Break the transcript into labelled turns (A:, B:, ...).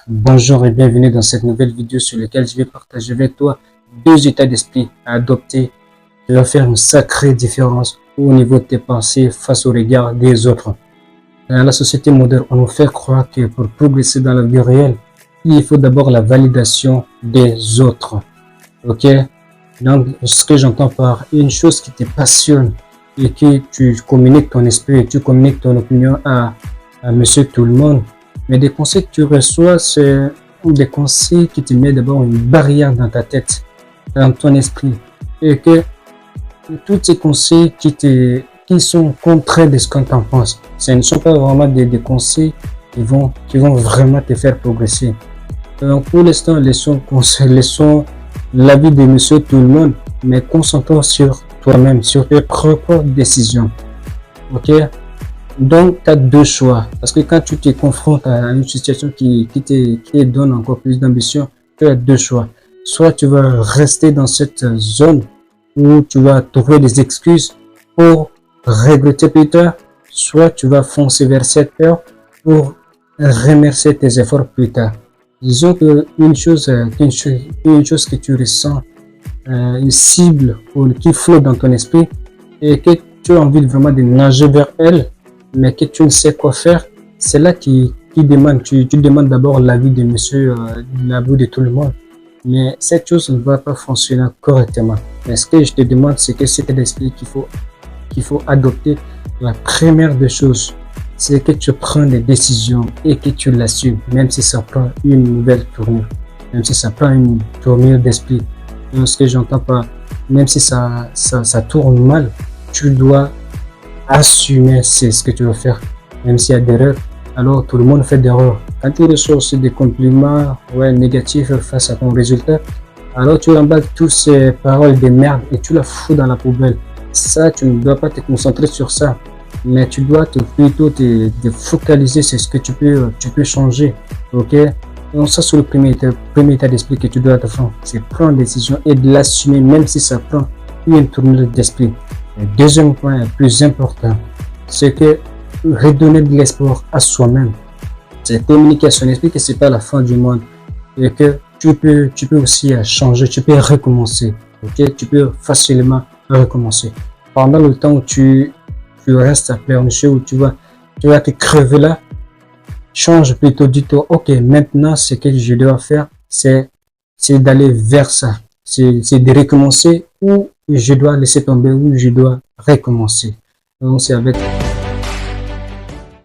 A: Bonjour et bienvenue dans cette nouvelle vidéo sur laquelle je vais partager avec toi deux états d'esprit à adopter qui va faire une sacrée différence au niveau de tes pensées face au regard des autres. Dans la société moderne, on nous fait croire que pour progresser dans la vie réelle, il faut d'abord la validation des autres. Ok? Donc, ce que j'entends par une chose qui te passionne et que tu communiques ton esprit et tu communiques ton opinion à monsieur tout le monde, mais des conseils que tu reçois, c'est des conseils qui te mettent d'abord une barrière dans ta tête, dans ton esprit. Et que tous ces conseils qui sont contraires de ce qu'on t'en pense, ce ne sont pas vraiment des conseils qui vont vraiment te faire progresser. Donc pour l'instant, laissons l'avis de monsieur tout le monde, mais concentrons sur toi-même, sur tes propres décisions. Ok? Donc, tu as deux choix. Parce que quand tu te confrontes à une situation qui te donne encore plus d'ambition, tu as deux choix. Soit tu vas rester dans cette zone où tu vas trouver des excuses pour regretter plus tard, soit tu vas foncer vers cette peur pour remercier tes efforts plus tard. Disons que une chose que tu ressens, une cible qui flotte dans ton esprit et que tu as envie vraiment de nager vers elle, mais que tu ne sais quoi faire, c'est là qui demande, tu demandes d'abord l'avis de monsieur, l'avis de tout le monde. Mais cette chose ne va pas fonctionner correctement. Mais ce que je te demande, c'est que c'est l'esprit qu'il faut adopter. La première des choses, c'est que tu prends des décisions et que tu l'assumes, même si ça prend une nouvelle tournure, même si ça prend une tournure d'esprit. Ce que j'entends pas, même si ça tourne mal, tu dois assumer c'est ce que tu veux faire, même s'il y a des erreurs. Alors tout le monde fait des erreurs. Quand tu reçois aussi des compliments négatifs face à ton résultat, alors tu emballes toutes ces paroles de merde et tu la fous dans la poubelle. Ça, tu ne dois pas te concentrer sur ça, mais tu dois plutôt te focaliser sur ce que tu peux changer. Ok? Donc ça, c'est le premier état d'esprit que tu dois te faire, c'est prendre des décisions et de l'assumer, même si ça prend une tournure d'esprit. Le deuxième point le plus important, c'est que redonner de l'espoir à soi-même. C'est communiquer à son esprit que c'est pas la fin du monde et que tu peux aussi changer, tu peux recommencer. Ok, tu peux facilement recommencer. Pendant le temps où tu restes à pleurnicher, où tu vas te crever là, change plutôt du tout. Ok, maintenant ce que je dois faire, c'est d'aller vers ça, c'est de recommencer ou je dois laisser tomber ou je dois recommencer. Donc c'est avec